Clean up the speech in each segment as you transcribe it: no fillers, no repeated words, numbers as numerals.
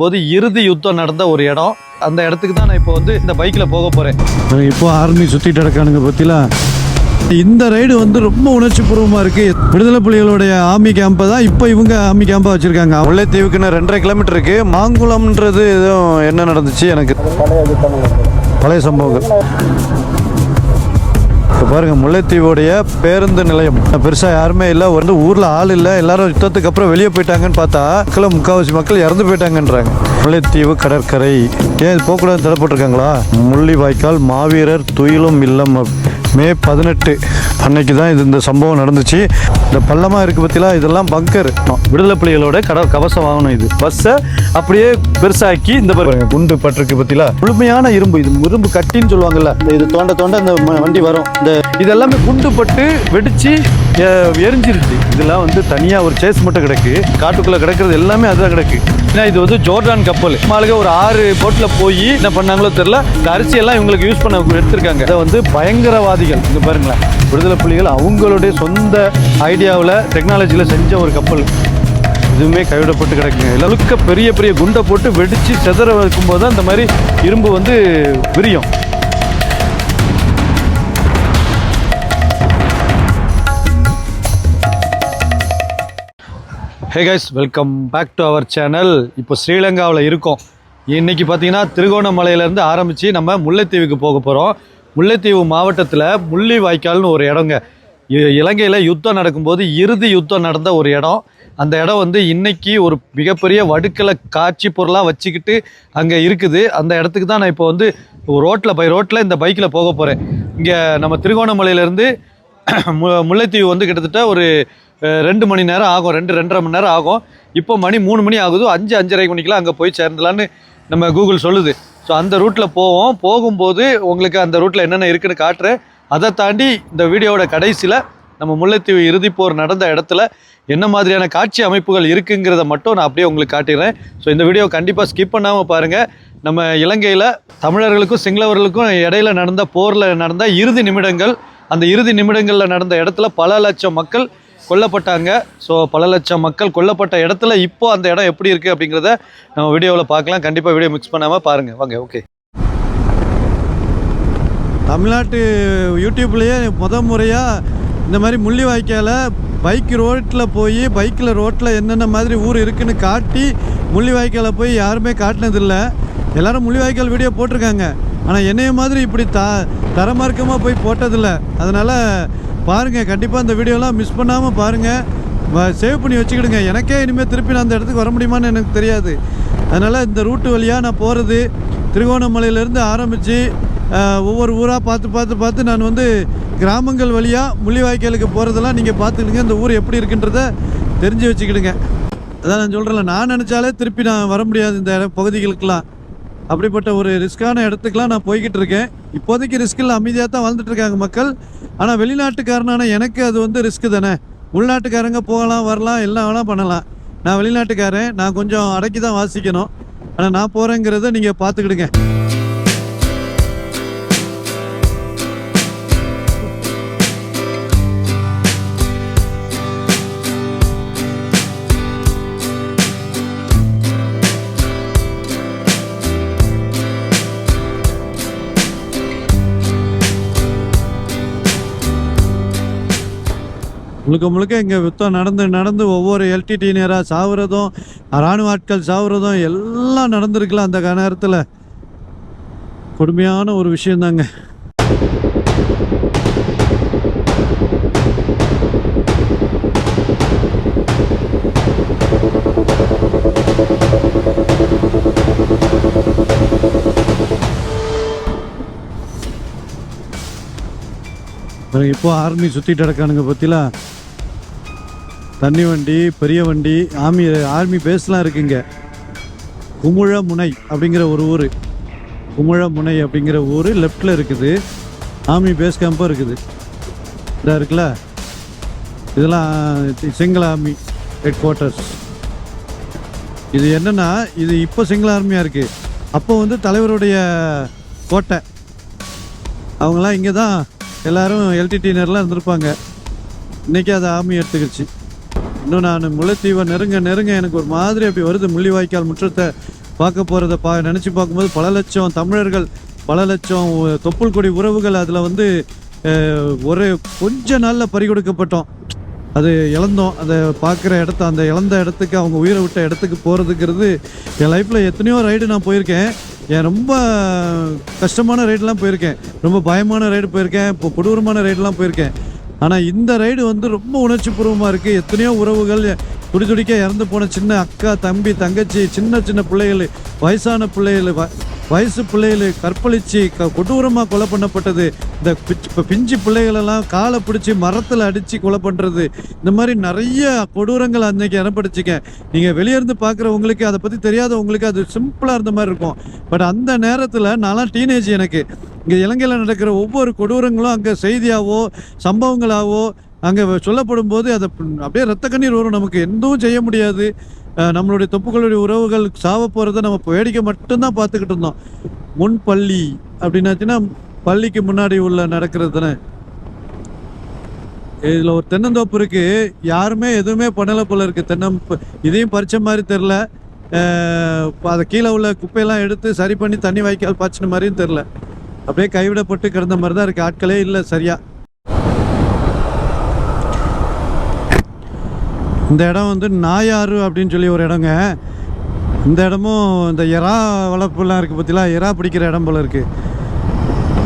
போது இறுதி யுத்தம் நடந்த ஒரு இடம். அந்த இடத்துக்கு தான் நான் இப்போ வந்து இந்த பைக்கில் போக போகிறேன். இப்போ ஆர்மி சுற்றிட்டு இருக்கானுங்க பற்றிலாம். இந்த ரைடு வந்து ரொம்ப உணர்ச்சி பூர்வமாக இருக்குது. விடுதலை புலிகளுடைய ஆர்மி கேம்பை தான் இப்போ இவங்க ஆர்மி கேம்பாக வச்சுருக்காங்க. முல்லைத்தீவுக்குன்னு 2.5 கிலோமீட்டர் இருக்குது. மாங்குளம்ன்றது எதுவும் என்ன நடந்துச்சு எனக்கு பழைய சம்பவங்கள். இப்போ பாருங்கள், முல்லைத்தீவுடைய பேருந்து நிலையம் பெருசாக யாருமே இல்லை. வந்து ஊரில் ஆள் இல்லை. எல்லாரும் யுத்தத்துக்கு அப்புறம் வெளியே போயிட்டாங்கன்னு பார்த்தா முக்கால்வாசி மக்கள் இறந்து போயிட்டாங்கன்றாங்க. முல்லைத்தீவு கடற்கரை ஏன் இது போக்கூடாது தடப்பட்டிருக்காங்களா? முள்ளிவாய்க்கால் மாவீரர் துயிலும் இல்லம் மே 18 அன்னைக்கு தான் இந்த சம்பவம் நடந்துச்சு. இந்த பள்ளமாக இருக்குது பற்றிலாம், இதெல்லாம் பங்கர். விடுதலை புலிகளோட கவசம் வாங்கணும். இது பஸ்ஸை அப்படியே பெருசாக்கி இந்த குண்டு பட்டிருக்கு பற்றிலாம். முழுமையான இரும்பு, இது இரும்பு கட்டின்னு சொல்லுவாங்கல்ல. இது தோண்ட தோண்ட இந்த வண்டி வரும். இந்த இதெல்லாமே குண்டு பட்டு வெடிச்சு எரிஞ்சிருச்சு. இதெல்லாம் வந்து தனியாக ஒரு சேஸ் மட்டும் கிடக்கு. காட்டுக்குள்ளே கிடக்கிறது எல்லாமே அதுதான் கிடக்கு. ஏன்னா இது வந்து ஜோர்டான் கப்பல். மாளுக ஒரு 6 போட்டில் போய் என்ன பண்ணாங்களோ தெரியல. இந்த அரிசி எல்லாம் இவங்களுக்கு யூஸ் பண்ண எடுத்திருக்காங்க. இதை வந்து பயங்கரவாதிகள் இங்கே பாருங்களேன், விடுதலை புலிகள் அவங்களுடைய சொந்த ஐடியாவில் டெக்னாலஜியில் செஞ்ச ஒரு கப்பல். இதுவுமே கைவிடப்பட்டு கிடக்குங்க. எல்லாருக்க பெரிய பெரிய குண்டை போட்டு வெடித்து செதற வைக்கும்போது தான் இந்த மாதிரி இரும்பு வந்து விரியும். Hey guys, welcome back to our channel. இப்போ ஸ்ரீலங்காவில் இருக்கோம். இன்றைக்கி பார்த்தீங்கன்னா திருகோணமலையிலேருந்து ஆரம்பித்து நம்ம முல்லைத்தீவுக்கு போக போகிறோம். முல்லைத்தீவு மாவட்டத்தில் முள்ளிவாய்க்கால்னு ஒரு இடங்க. இலங்கையில் யுத்தம் நடக்கும்போது இறுதி யுத்தம் நடந்த ஒரு இடம். அந்த இடம் வந்து இன்றைக்கி ஒரு மிகப்பெரிய வடுக்கலை காட்சி பொருளாக வச்சுக்கிட்டு அங்கே இருக்குது. அந்த இடத்துக்கு தான் நான் இப்போ வந்து ரோட்டில் இந்த பைக்கில் போக போகிறேன். இங்கே நம்ம திருகோணமலையிலேருந்து முல்லைத்தீவு வந்து கிட்டத்தட்ட ஒரு 2 மணி நேரம் ஆகும். 2-2.5 மணி நேரம் ஆகும். இப்போ மணி 3 மணி ஆகுது. 5-5:30 மணிக்கெலாம் அங்கே போய் சேர்ந்தலான்னு நம்ம கூகுள் சொல்லுது. ஸோ அந்த ரூட்டில் போகும்போது உங்களுக்கு அந்த ரூட்டில் என்னென்ன இருக்குதுன்னு காட்டுறேன். அதை தாண்டி இந்த வீடியோவோட கடைசியில் நம்ம முல்லைத்தீவு இறுதிப்போர் நடந்த இடத்துல என்ன மாதிரியான காட்சி அமைப்புகள் இருக்குங்கிறத மட்டும் நான் அப்படியே உங்களுக்கு காட்டிடுறேன். ஸோ இந்த வீடியோ கண்டிப்பாக ஸ்கிப் பண்ணாமல் பாருங்கள். நம்ம இலங்கையில் தமிழர்களுக்கும் சிங்களவர்களுக்கும் இடையில நடந்த போரில் நடந்த இறுதி நிமிடங்கள். அந்த இறுதி நிமிடங்களில் நடந்த இடத்துல பல லட்சம் மக்கள் கொல்லப்பட்டாங்க. ஸோ பல லட்சம் மக்கள் கொல்லப்பட்ட இடத்துல இப்போ அந்த இடம் எப்படி இருக்குது அப்படிங்கிறத நம்ம வீடியோவில் பார்க்கலாம். கண்டிப்பாக வீடியோ மிக்ஸ் பண்ணாமல் பாருங்கள். வாங்க. ஓகே, தமிழ்நாட்டு யூடியூப்லேயே முறையாக இந்த மாதிரி முள்ளிவாய்க்கால பைக் ரோட்டில் போய் ரோட்டில் என்னென்ன மாதிரி ஊர் இருக்குதுன்னு காட்டி முள்ளிவாய்க்கால போய் யாருமே காட்டினதில்லை. எல்லோரும் முள்ளிவாய்க்கால் வீடியோ போட்டிருக்காங்க. ஆனால் என்னைய மாதிரி இப்படி தரமார்க்கமாக போய் போட்டதில்லை. அதனால் பாருங்கள், கண்டிப்பாக இந்த வீடியோலாம் மிஸ் பண்ணாமல் பாருங்கள். சேவ் பண்ணி வச்சுக்கிடுங்க. எனக்கே இனிமேல் திருப்பி நான் அந்த இடத்துக்கு வர முடியுமான்னு எனக்கு தெரியாது. அதனால் இந்த ரூட்டு வழியாக நான் போகிறது திருகோணமலையிலேருந்து ஆரம்பித்து ஒவ்வொரு ஊராக பார்த்து நான் வந்து கிராமங்கள் வழியாக முள்ளிவாய்க்காலுக்கு போகிறதெல்லாம் நீங்கள் பார்த்துக்கிடுங்க. இந்த ஊர் எப்படி இருக்குன்றத தெரிஞ்சு வச்சுக்கிடுங்க. அதான் நான் சொல்கிறேன்ல, நான் நினச்சாலே திருப்பி நான் வர முடியாது இந்த பகுதிகளுக்கெல்லாம். அப்படிப்பட்ட ஒரு ரிஸ்க்கான இடத்துக்குலாம் நான் போய்கிட்டு இருக்கேன். இப்போதைக்கு ரிஸ்கில் அமைதியாக தான் வாழ்ந்துட்டுருக்காங்க மக்கள். ஆனால் வெளிநாட்டுக்காரனான எனக்கு அது வந்து ரிஸ்க்கு தானே. உள்நாட்டுக்காரங்க போகலாம் வரலாம் எல்லாம் வேணால் பண்ணலாம். நான் வெளிநாட்டுக்காரன், நான் கொஞ்சம் அடக்கி தான் வாசிக்கணும். ஆனால் நான் போகிறேங்கிறத நீங்கள் பார்த்துக்கிடுங்க. முழுக்க இங்கே யுத்தம் நடந்து ஒவ்வொரு எல்டிடினியராக சாவுறதும் இராணுவ ஆட்கள் சாவுறதும் எல்லாம் நடந்திருக்கலாம். அந்த நேரத்தில் கொடுமையான ஒரு விஷயந்தாங்க. இப்போ ஆர்மி சுற்றிட்டு இருக்கானுங்க பற்றிலாம். தண்ணி வண்டி, பெரிய வண்டி, ஆர்மி பேஸ்லாம் இருக்குங்க. குமுழமுனை அப்படிங்கிற ஒரு ஊர். குமுழமுனை அப்படிங்கிற ஊர் லெஃப்டில் இருக்குது. ஆர்மி பேஸ் கேம்பும் இருக்குது. இதாக இருக்குல்ல, இதெல்லாம் சிங்கள ஆர்மி ஹெட் குவார்ட்டர்ஸ். இது என்னென்னா, இது இப்போ சிங்கள ஆர்மியாக இருக்குது. அப்போ வந்து தலைவருடைய கோட்டை. அவங்களாம் இங்கே தான் எல்லோரும் எல்டிடினர்லாம் இருந்திருப்பாங்க. இன்றைக்கி அதை ஆர்மி எடுத்துக்கிடுச்சு. இன்னும் நான் முல்லைத்தீவை நெருங்க எனக்கு ஒரு மாதிரி அப்படி வருது. முள்ளிவாய்க்கால் முற்றத்தை பார்க்க போகிறத நினச்சி பார்க்கும்போது பல லட்சம் தமிழர்கள், பல லட்சம் தொப்புள் கொடி உறவுகள் அதில் வந்து ஒரு கொஞ்ச நாளில் பறிகொடுக்கப்பட்டோம். அது இழந்தோம். அதை பார்க்குற அந்த இழந்த இடத்துக்கு, அவங்க உயிரை விட்ட இடத்துக்கு போகிறதுங்கிறது என் லைஃப்பில் எத்தனையோ ரைடு நான் போயிருக்கேன். ரொம்ப கஷ்டமான ரைடெலாம் போயிருக்கேன், ரொம்ப பயமான ரைடு போயிருக்கேன், இப்போ கொடூரமான ரைடெலாம் போயிருக்கேன். ஆனால் இந்த ரைடு வந்து ரொம்ப உணர்ச்சி பூர்வமாக இருக்குது. எத்தனையோ உறவுகள் துடிக்க இறந்து போன சின்ன அக்கா, தம்பி, தங்கச்சி, சின்ன சின்ன பிள்ளைகள், வயசான பிள்ளைகள், வயசு பிள்ளைகள் கற்பழித்து கொடூரமாக கொலை பண்ணப்பட்டது. இந்த பிஞ்சு பிள்ளைகளெல்லாம் காலை பிடிச்சி மரத்தில் அடித்து கொலை பண்ணுறது, இந்த மாதிரி நிறைய கொடூரங்கள் அன்றைக்கி இனப்படுச்சிக்க. நீங்கள் வெளியேருந்து பார்க்குறவங்களுக்கு, அதை பற்றி தெரியாதவங்களுக்கு அது சிம்பிளாக இருந்த மாதிரி இருக்கும். பட் அந்த நேரத்தில் நான்லாம் டீனேஜ். எனக்கு இங்கே இலங்கையில் நடக்கிற ஒவ்வொரு கொடூரங்களும் அங்கே செய்தியாவோ சம்பவங்களாவோ அங்கே சொல்லப்படும் போது அதை அப்படியே ரத்த கண்ணீர் வரும். நமக்கு எதுவும் செய்ய முடியாது. நம்மளுடைய தொப்புகளுடைய உறவுகள் சாவ போகிறத நம்ம வேடிக்கை மட்டும்தான் பார்த்துக்கிட்டு இருந்தோம். முன் பள்ளி அப்படின்னாச்சுன்னா பள்ளிக்கு முன்னாடி உள்ள நடக்கிறது தானே. இதில் ஒரு தென்னந்தோப்பு இருக்குது, யாருமே எதுவுமே பண்ணலை போல இருக்குது. இதையும் பறிச்ச மாதிரி தெரில. அதை கீழே உள்ள குப்பையெல்லாம் எடுத்து சரி பண்ணி தண்ணி வாய்க்கால் பாய்ச்சின மாதிரியும் தெரில. அப்படியே கைவிடப்பட்டு கிடந்த மாதிரி தான் இருக்குது. ஆட்களே இல்லை சரியா. இந்த இடம் வந்து நாயாறு அப்படின்னு சொல்லி ஒரு இடங்க. இந்த இடமும் இந்த எறா வளர்ப்புலாம் இருக்குது பார்த்தீங்களா, எறா பிடிக்கிற இடம் போல் இருக்குது.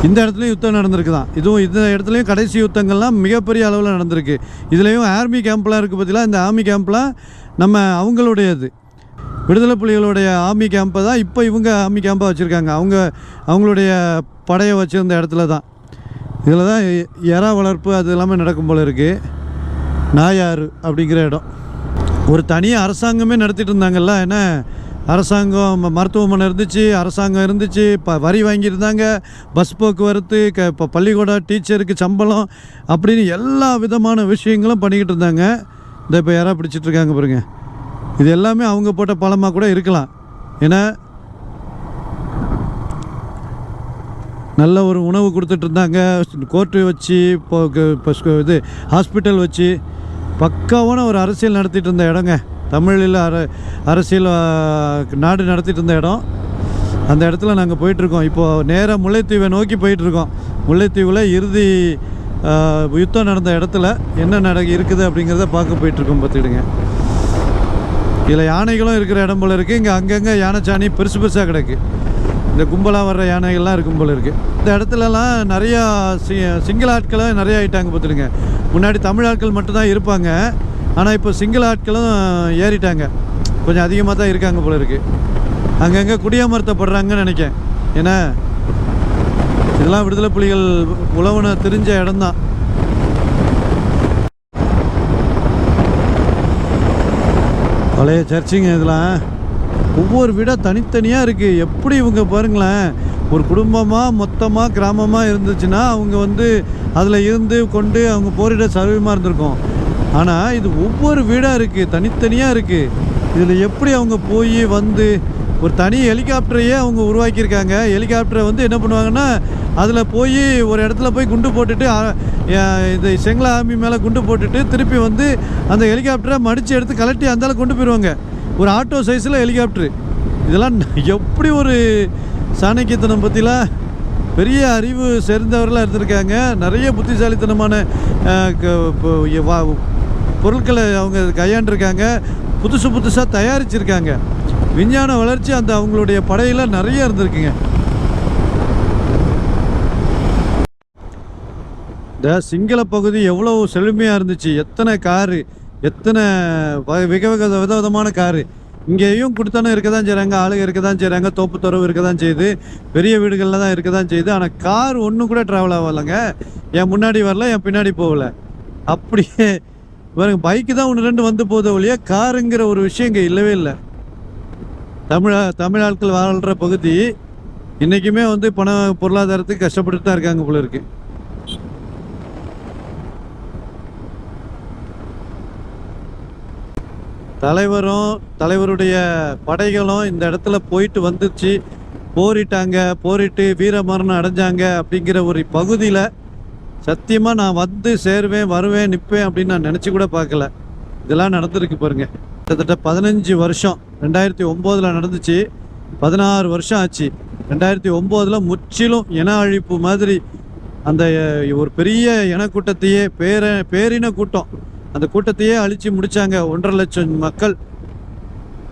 இந்த இடத்துலையும் யுத்தம் நடந்திருக்கு தான். இதுவும் இந்த இடத்துலையும் கடைசி யுத்தங்கள்லாம் மிகப்பெரிய அளவில் நடந்திருக்கு. இதுலேயும் ஆர்மி கேம்ப்லாம் இருக்குது பார்த்தீங்களா. இந்த ஆர்மி கேம்ப்லாம் நம்ம அவங்களுடையது, விடுதலை புலிகளுடைய ஆர்மி கேம்பை தான் இப்போ இவங்க ஆர்மி கேம்பாக வச்சுருக்காங்க. அவங்களுடைய படையை வச்சுருந்த இடத்துல தான். இதில் தான் எறா வளர்ப்பு அது எல்லாமே நடக்கும் போல் இருக்குது. நாயாறு அப்படிங்கிற இடம் ஒரு தனியாக அரசாங்கமே நடத்திட்டு இருந்தாங்கல்ல. ஏன்னா அரசாங்கம் மருத்துவமனை இருந்துச்சு, அரசாங்கம் இருந்துச்சு, வரி வாங்கியிருந்தாங்க, பஸ் போக்குவரத்து, இப்போ பள்ளிக்கூடம், டீச்சருக்கு சம்பளம் அப்படின்னு எல்லா விதமான விஷயங்களும் பண்ணிக்கிட்டு இருந்தாங்க. இந்த இப்போ யாராவது பிடிச்சிட்ருக்காங்க பாருங்க. இது எல்லாமே அவங்க போட்ட பழமாக கூட இருக்கலாம். ஏன்னா நல்ல ஒரு உணவு கொடுத்துட்டு இருந்தாங்க, கோர்ட்டு வச்சு, இப்போ இது ஹாஸ்பிட்டல் வச்சு பக்காவான ஒரு அரசியல் நடத்திட்டு இருந்த இடங்க. தமிழில் அரசியல் நாடு நடத்திட்டு இருந்த இடம். அந்த இடத்துல நாங்கள் போயிட்டுருக்கோம். இப்போது நேராக முல்லைத்தீவை நோக்கி போயிட்டுருக்கோம். முல்லைத்தீவில் இறுதி யுத்தம் நடந்த இடத்துல என்ன இருக்குது அப்படிங்கிறத பார்க்க போயிட்டுருக்கோம். பார்த்துக்கிடுங்க. இதில் யானைகளும் இருக்கிற இடம் போல் இருக்குது. இங்கே அங்கங்கே யானைச்சாணி பெருசு பெருசாக கிடக்கு. இந்த கும்பலாக வர்ற யானைகள்லாம் இருக்கும் போல் இருக்குது. இந்த இடத்துலலாம் நிறையா சிங்கள ஆட்களும் நிறைய ஆகிட்டாங்க. பார்த்துடுங்க. முன்னாடி தமிழ் ஆட்கள் மட்டும்தான் இருப்பாங்க, ஆனால் இப்போ சிங்கள ஆட்களும் ஏறிட்டாங்க. கொஞ்சம் அதிகமாக தான் இருக்காங்க போல் இருக்குது. அங்கங்கே குடியமர்த்தப்படுறாங்கன்னு நினைக்கிறேன். ஏன்னா இதெல்லாம் விடுதலை புலிகள் உழவனை தெரிஞ்ச இடம்தான். பழைய சர்ச்சுங்க. இதெல்லாம் ஒவ்வொரு வீடாக தனித்தனியாக இருக்குது. எப்படி இவங்க பாருங்களேன், ஒரு குடும்பமாக மொத்தமாக கிராமமாக இருந்துச்சுன்னா அவங்க வந்து அதில் இருந்து கொண்டு அவங்க போரிட சௌகரியமாக இருந்திருக்கும். ஆனால் இது ஒவ்வொரு வீடாக இருக்குது, தனித்தனியாக இருக்குது. இதில் எப்படி அவங்க போய் வந்து ஒரு தனி ஹெலிகாப்டரையே அவங்க உருவாக்கியிருக்காங்க. ஹெலிகாப்டரை வந்து என்ன பண்ணுவாங்கன்னா, அதில் போய் ஒரு இடத்துல போய் குண்டு போட்டுட்டு, இந்த செங்கல ஆர்மி மேலே குண்டு போட்டுட்டு திருப்பி வந்து அந்த ஹெலிகாப்டரை மடித்து எடுத்து கலட்டி அந்தால கொண்டு போயிடுவாங்க. ஒரு ஆட்டோ சைஸில் ஹெலிகாப்டரு. இதெல்லாம் எப்படி ஒரு சாணக்கியத்தனம் பற்றிலாம் பெரிய அறிவு சேர்ந்தவர்களாக இருந்திருக்காங்க. நிறைய புத்திசாலித்தனமான பொருட்களை அவங்க கையாண்டிருக்காங்க. புதுசாக தயாரிச்சிருக்காங்க. விஞ்ஞான வளர்ச்சி அந்த அவங்களுடைய படையில் நிறைய இருந்திருக்குங்க. இந்த சிங்கள பகுதி எவ்வளோ செழுமையாக இருந்துச்சு. எத்தனை காரு, எத்தனை விதவிதமான காரு. இங்கேயும் கொடுத்தானே இருக்க தான் செய்கிறாங்க, ஆளுங்க இருக்க தான் செய்கிறாங்க, தோப்பு துறவு இருக்க தான் செய்யுது, பெரிய வீடுகளில் தான் இருக்க தான் செய்யுது. ஆனால் கார் ஒன்று கூட ட்ராவல் ஆகலைங்க. என் முன்னாடி வரல, என் பின்னாடி போகல. அப்படியே பாருங்க, பைக்கு தான் ஒன்று ரெண்டு வந்து போகுது ஒழிய காருங்கிற ஒரு விஷயம் இங்கே இல்லவே இல்லை. தமிழ் ஆட்கள் வாழ்கிற பகுதி இன்றைக்குமே வந்து பொருளாதாரத்துக்கு கஷ்டப்பட்டு தான் இருக்காங்க போல இருக்கு. தலைவருடைய படைகளும் இந்த இடத்துல போயிட்டு வந்துச்சு, போரிட்டு வீரமரணம் அடைஞ்சாங்க. அப்படிங்கிற ஒரு பகுதியில் சத்தியமாக நான் வந்து சேருவேன், வருவேன், நிற்பேன் அப்படின்னு நான் நினச்சி கூட பார்க்கல. இதெல்லாம் நடந்திருக்கு பாருங்க. கிட்டத்தட்ட 15 வருஷம். 2009 நடந்துச்சு. 16 வருஷம் ஆச்சு. 2009 முற்றிலும் இன அழிப்பு மாதிரி அந்த ஒரு பெரிய இனக்கூட்டத்தையே பேரின கூட்டம், அந்த கூட்டத்தையே அழிச்சு முடிச்சாங்க. 1.5 லட்சம் மக்கள்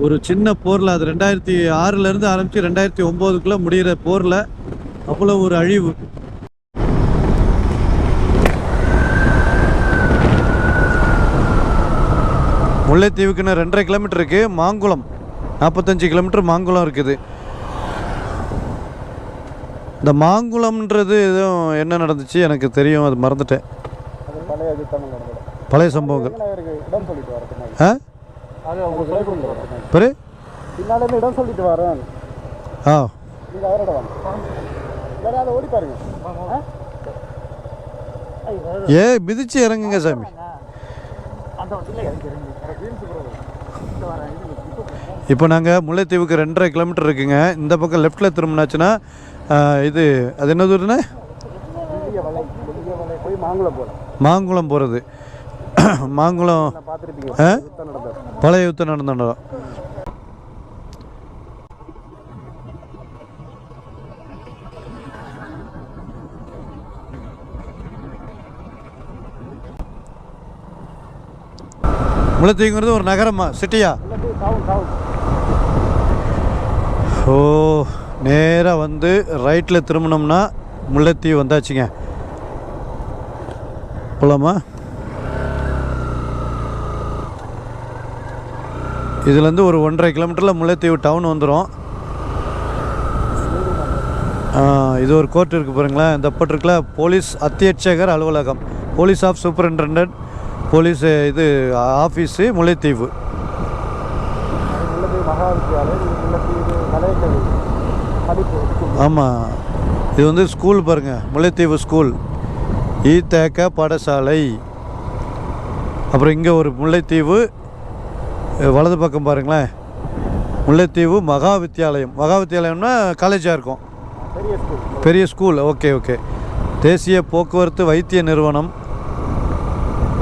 ஒரு சின்ன போரில். அது 2006 ஆரம்பித்து 2009 முடிகிற போரில் அவ்வளோ ஒரு அழிவு. முல்லைத்தீவுக்குன்னு 2.5 கிலோமீட்டர் இருக்குது. மாங்குளம் 45 கிலோமீட்டர் மாங்குளம் இருக்குது. இந்த மாங்குளம்ன்றது எதுவும் என்ன நடந்துச்சு எனக்கு தெரியும், அது மறந்துட்டேன். பழைய சம்பவங்கள். இடம் சொல்லிட்டு வரேன். மிதிச்சு இறங்குங்க சாமி. இப்போ நாங்கள் முல்லைத்தீவுக்கு 2.5 கிலோமீட்டர் இருக்குங்க. இந்த பக்கம் லெஃப்டில் திரும்பினாச்சுன்னா இது அது என்ன தூரண்ணே? மாங்குளம் போகிறது. மாங்குளம் பழைய யுத்தம் நடந்த இடம். முல்லைத்தீவுங்கிறது ஒரு நகரமா, சிட்டியா? ஓ, நேராக வந்து ரைட்டில் திரும்பினோம்னா முல்லைத்தீவு வந்தாச்சுங்க. போலாமா? இதுலேருந்து ஒரு 1.5 கிலோமீட்டரில் முல்லைத்தீவு டவுன் வந்துடும். இது ஒரு கோர்ட் இருக்குது பாருங்களேன். இந்த பட்டிருக்கல போலீஸ் அத்தியட்சகர் அலுவலகம், போலீஸ் ஆஃப் சூப்பரிண்டெண்டன்ட் போலீஸ் இது ஆஃபீஸு முல்லைத்தீவு. ஆமாம், இது வந்து ஸ்கூல் பாருங்கள், முல்லைத்தீவு ஸ்கூல், ஈத்தேக்க பாடசாலை. அப்புறம் இங்கே ஒரு முல்லைத்தீவு வலது பக்கம் பாருங்களேன், முல்லைத்தீவு மகா வித்தியாலயம். மகா வித்தியாலயம்னா காலேஜாக இருக்கும், பெரிய ஸ்கூல். Okay okay. தேசிய போக்குவரத்து வைத்திய நிறுவனம்.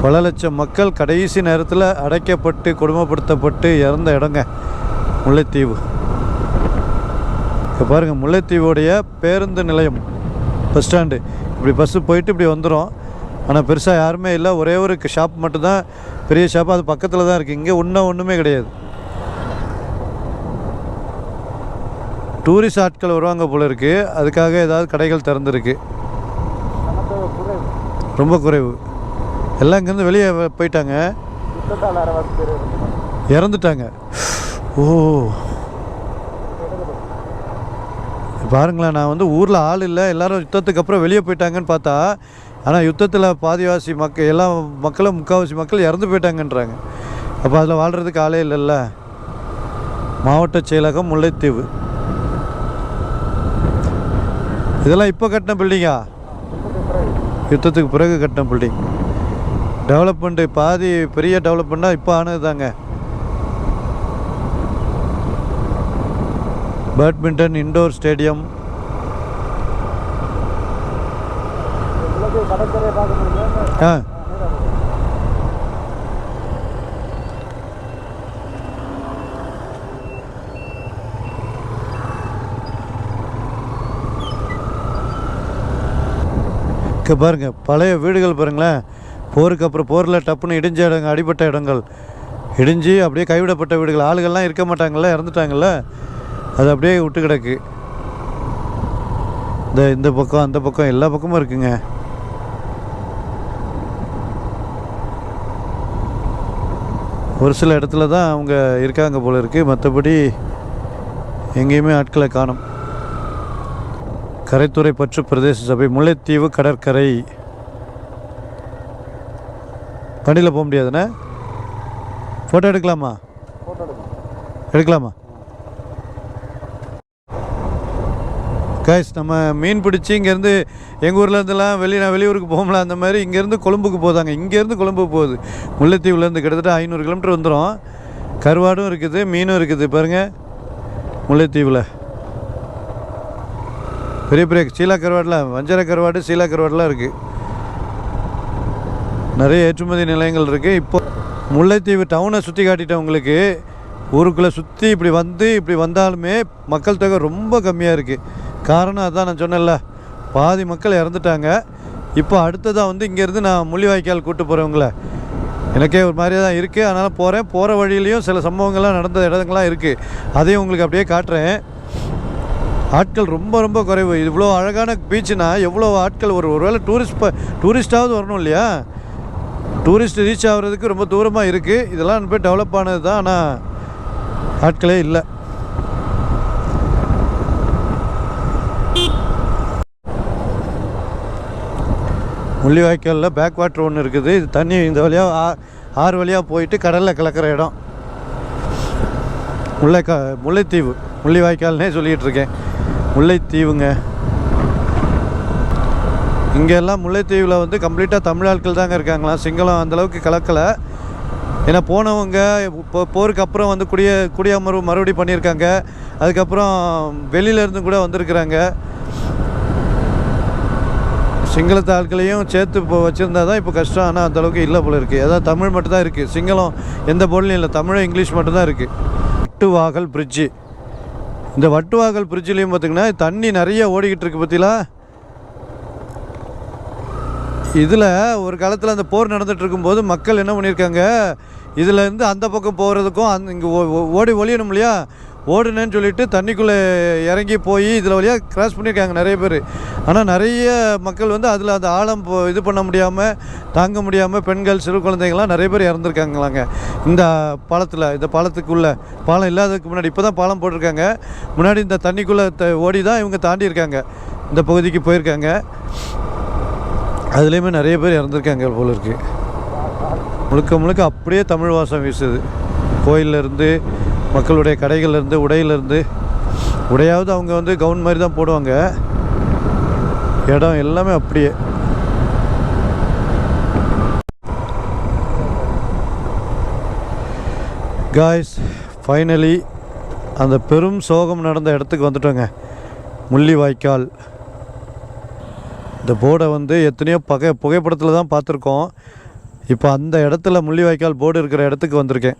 பல லட்சம் மக்கள் கடைசி நேரத்தில் அடைக்கப்பட்டு கொடுமைப்படுத்தப்பட்டு இறந்த இடங்க முல்லைத்தீவு. இப்போ பாருங்கள், முல்லைத்தீவுடைய பேருந்து நிலையம், பஸ் ஸ்டாண்டு. இப்படி பஸ்ஸு போயிட்டு இப்படி வந்துடும். ஆனால் பெருசாக யாருமே இல்லை, ஒரே ஒரு ஷாப் மட்டும்தான், பெரிய ஷாப்பு, அது பக்கத்தில் தான் இருக்குது. இங்கே ஒன்றுமே கிடையாது. டூரிஸ்ட் ஆட்கள் வருவாங்க போல இருக்குது, அதுக்காக ஏதாவது கடைகள் திறந்துருக்கு. ரொம்ப குறைவு. எல்லாம் இங்கேருந்து வெளியே போயிட்டாங்க, இறந்துட்டாங்க. ஓ, பாருங்களேன், நான் வந்து ஊரில் ஆள் இல்லை, எல்லோரும் யுத்தத்துக்கு அப்புறம் வெளியே போயிட்டாங்கன்னு பார்த்தா, ஆனால் யுத்தத்தில் பாதிவாசி மக்கள், எல்லா மக்களும் முக்கால்வாசி மக்கள் இறந்து போயிட்டாங்கன்றாங்க. அப்போ அதில் வாழ்கிறதுக்கு ஆளே இல்லைல்ல. மாவட்ட செயலகம் முல்லைத்தீவு. இதெல்லாம் இப்போ கட்டின பில்டிங்கா? யுத்தத்துக்கு பிறகு கட்டின பில்டிங். டெவலப்மெண்ட்டு பாதி பெரிய டெவலப்மெண்ட்டாக இப்போ ஆனது தாங்க. Badminton indoor stadium. பாருங்கள், பழைய வீடுகள் பாருங்களேன். போருக்கு அப்புறம் போரில் டப்புன்னு இடிஞ்ச இடங்கள், அடிப்பட்ட இடங்கள் இடிஞ்சு அப்படியே கைவிடப்பட்ட வீடுகள். ஆளுகள்லாம் இருக்க மாட்டாங்கள்ல, இறந்துட்டாங்கள்ல, அது அப்படியே விட்டு கிடக்கு. இந்த பக்கம் அந்த பக்கம் எல்லா பக்கமும் இருக்குங்க. ஒரு சில இடத்துல தான் அவங்க இருக்காங்க போல இருக்குது, மற்றபடி எங்கேயுமே ஆட்களை காணும். கரைத்துறை பற்று பிரதேச சபை, முல்லைத்தீவு கடற்கரை. வண்டியில் போக முடியாதுண்ணே. ஃபோட்டோ எடுக்கலாமா? எடுக்கலாமா? கைஸ், நம்ம மீன் பிடிச்சி இங்கேருந்து எங்கள் ஊர்லேருந்துலாம் வெளியூருக்கு போகலாம். அந்த மாதிரி இங்கேருந்து கொழும்புக்கு போதாங்க. இங்கேருந்து கொழும்புக்கு போகுது. முல்லைத்தீவுலேருந்து கிட்டத்தட்ட 500 கிலோமீட்டர் வந்துடும். கருவாடும் இருக்குது, மீனும் இருக்குது. பாருங்கள், முல்லைத்தீவில் பெரிய பெரிய சீலா கருவாடெலாம், வஞ்சர கருவாடு, சீலா கருவாடெலாம் இருக்குது. நிறைய ஏற்றுமதி நிலையங்கள் இருக்குது. இப்போ முல்லைத்தீவு டவுனை சுற்றி காட்டிட்டேன் உங்களுக்கு. ஊருக்குள்ளே சுற்றி இப்படி வந்தாலுமே மக்கள் தொகை ரொம்ப கம்மியாக இருக்குது. காரணம் அதான் நான் சொன்னேன்ல, பாதி மக்கள் இறந்துட்டாங்க. இப்போ அடுத்ததாக வந்து இங்கேருந்து நான் முள்ளிவாய்க்கால் கூட்டு போகிறவங்கள எனக்கே ஒரு மாதிரியாக தான் இருக்குது. அதனால் போகிற வழியிலையும் சில சம்பவங்கள்லாம் நடந்த இடங்கள்லாம் இருக்குது. அதையும் உங்களுக்கு அப்படியே காட்டுறேன். ஆட்கள் ரொம்ப ரொம்ப குறைவு. இவ்வளோ அழகான பீச்சுனா எவ்வளோ ஆட்கள் ஒருவேளை டூரிஸ்ட்டாவது வரணும் இல்லையா? டூரிஸ்ட் ரீச் ஆகிறதுக்கு ரொம்ப தூரமாக இருக்குது. இதெல்லாம் போய் டெவலப் ஆனது தான், ஆனால் ஆட்களே இல்லை. முள்ளிவாய்க்காலில் பேக் வாட்டர் ஒன்று இருக்குது. இது தண்ணி இந்த வழியாக ஆறு வழியாக போயிட்டு கடலில் கலக்கிற இடம் முல்லைத்தீவு. முள்ளிவாய்க்கால்னே சொல்லிகிட்டு இருக்கேன், முல்லைத்தீவுங்க. இங்கெல்லாம் முல்லைத்தீவில் வந்து கம்ப்ளீட்டாக தமிழ் ஆட்கள் தாங்க இருக்காங்களாம். சிங்களம் அந்தளவுக்கு கலக்கலை. ஏன்னா போனவங்க போருக்கு அப்புறம் வந்து குடியமர்வு மறுபடியும் பண்ணியிருக்காங்க. அதுக்கப்புறம் வெளியிலேருந்து கூட வந்திருக்கிறாங்க. சிங்களத்து ஆட்களையும் சேர்த்து இப்போ வச்சுருந்தா தான் இப்போ கஷ்டம். ஆனால் அந்தளவுக்கு இல்லை போல இருக்குது. அதான் தமிழ் மட்டும்தான் இருக்குது. சிங்களம் எந்த போர்ட்லையும் இல்லை, தமிழும் இங்கிலீஷ் மட்டும்தான் இருக்குது. வட்டுவாகல் பிரிட்ஜு. இந்த வட்டுவாகல் பிரிட்ஜுலேயும் பார்த்திங்கன்னா தண்ணி நிறைய ஓடிக்கிட்டு இருக்குது. பற்றிலா இதில் ஒரு காலத்தில் அந்த போர் நடந்துகிட்டு இருக்கும்போது மக்கள் என்ன பண்ணியிருக்காங்க, இதிலேருந்து அந்த பக்கம் போகிறதுக்கும் இங்கே ஓடி ஒழியணும் இல்லையா, ஓடுனேன்னு சொல்லிட்டு தண்ணிக்குள்ளே இறங்கி போய் இதில் வழியாக கிராஸ் பண்ணியிருக்காங்க நிறைய பேர். ஆனால் நிறைய மக்கள் வந்து அதில் அந்த ஆழம் இது பண்ண முடியாமல் தாங்க முடியாமல் பெண்கள் சிறு குழந்தைங்கள்லாம் நிறைய பேர் இறந்துருக்காங்களாங்க. இந்த பாலத்துக்குள்ளே பாலம் இல்லாததுக்கு முன்னாடி இப்போ தான் பாலம் போட்டிருக்காங்க. முன்னாடி இந்த தண்ணிக்குள்ளே ஓடி தான் இவங்க தாண்டியிருக்காங்க, இந்த பகுதிக்கு போயிருக்காங்க. அதுலேயுமே நிறைய பேர் இறந்துருக்காங்க போல இருக்குது. முழுக்க அப்படியே தமிழ் வாசம் வீசுது. கோயிலேருந்து, மக்களுடைய கடைகள்லேருந்து, உடையாவது அவங்க வந்து கவுன் மாதிரி தான் போடுவாங்க. இடம் எல்லாமே அப்படியே. காய்ஸ், ஃபைனலி அந்த பெரும் சோகம் நடந்த இடத்துக்கு வந்துட்டோங்க. முள்ளிவாய்க்கால். இந்த போர்டை வந்து எத்தனையோ புகைப்படத்தில் தான் பார்த்துருக்கோம். இப்போ அந்த இடத்துல முள்ளிவாய்க்கால் போர்டு இருக்கிற இடத்துக்கு வந்திருக்கேன்.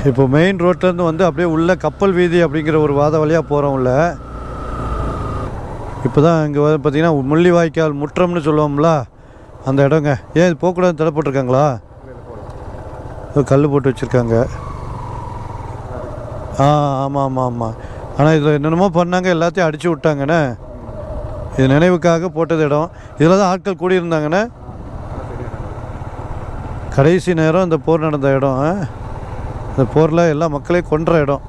இப்போ மெயின் ரோட்லேருந்து வந்து அப்படியே உள்ள கப்பல் வீதி அப்படிங்கிற ஒரு வாத வழியாக போகிறோம் உள்ள. இப்போ தான் இங்கே வந்து பார்த்திங்கன்னா முள்ளிவாய்க்கால் முற்றம்னு சொல்லுவோம்ல, அந்த இடங்க. ஏன் இது போகக்கூடாதுன்னு தடை போட்டிருக்காங்களா? கல் போட்டு வச்சுருக்காங்க. ஆமாம். ஆனால் இதில் என்னென்னமோ பண்ணாங்க, எல்லாத்தையும் அடித்து விட்டாங்கண்ணே. இது நினைவுக்காக போட்டது இடம். இதில் தான் ஆட்கள் கூடியிருந்தாங்கண்ணே. கடைசி நேரம் இந்த போர் நடந்த இடம். இந்த போரில் எல்லா மக்களையும் கொன்ற இடம்.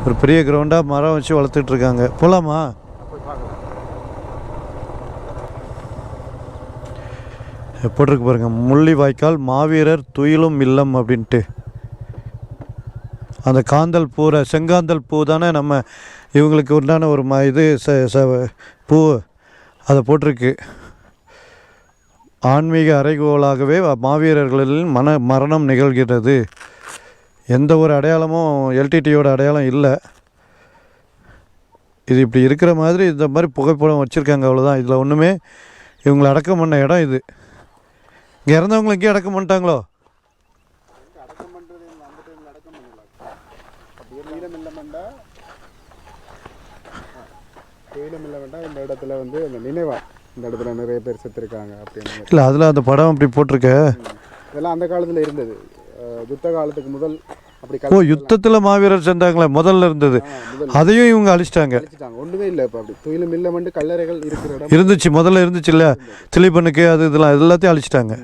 ஒரு பெரிய கிரவுண்டாக மரம் வச்சு வளர்த்துட்ருக்காங்க. போகலாமா? போட்டிருக்கு பாருங்கள், முள்ளிவாய்க்கால் மாவீரர் துயிலும் இல்லம் அப்படின்ட்டு. அந்த காந்தல் செங்காந்தல் பூ தானே நம்ம இவங்களுக்கு உண்டான ஒரு இது பூ, அதை போட்டிருக்கு. ஆன்மீக அறைகோலாகவே மாவீரர்களின் மரணம் நிகழ்கிறது. எந்த ஒரு அடையாளமும் எல்டிடியோட அடையாளம் இல்லை. இது இப்படி இருக்கிற மாதிரி இந்த மாதிரி புகைப்படம் வச்சுருக்காங்க, அவ்வளோதான். இதில் ஒன்றுமே இவங்களை அடக்கம் பண்ண இடம் இது. இங்கே இறந்தவங்களை இங்கே அடக்கம் பண்ணிட்டாங்களோ? இந்த இடத்துல வந்து இந்த நினைவா இந்த இடத்துல நிறைய பேர் செத்துருக்காங்க அப்படின்னு. இல்லை, அதில் அந்த படம் அப்படி போட்டிருக்க. இதெல்லாம் அந்த காலத்தில் இருந்தது, யுத்த காலத்துக்கு முதல். அப்படி யுத்தத்தில் மாவீரர் சேர்ந்தாங்களே, முதல்ல இருந்தது. அதையும் இவங்க அழிச்சிட்டாங்க. ஒன்றுமே இல்லை. இப்போ அப்படி துயிலும் இல்லமண்டு கல்லறைகள் இருக்கிற இடம் இருந்துச்சு, முதல்ல இருந்துச்சு இல்லை, திலீபனுக்கு அது இதெல்லாம் எல்லாத்தையும் அழிச்சிட்டாங்க.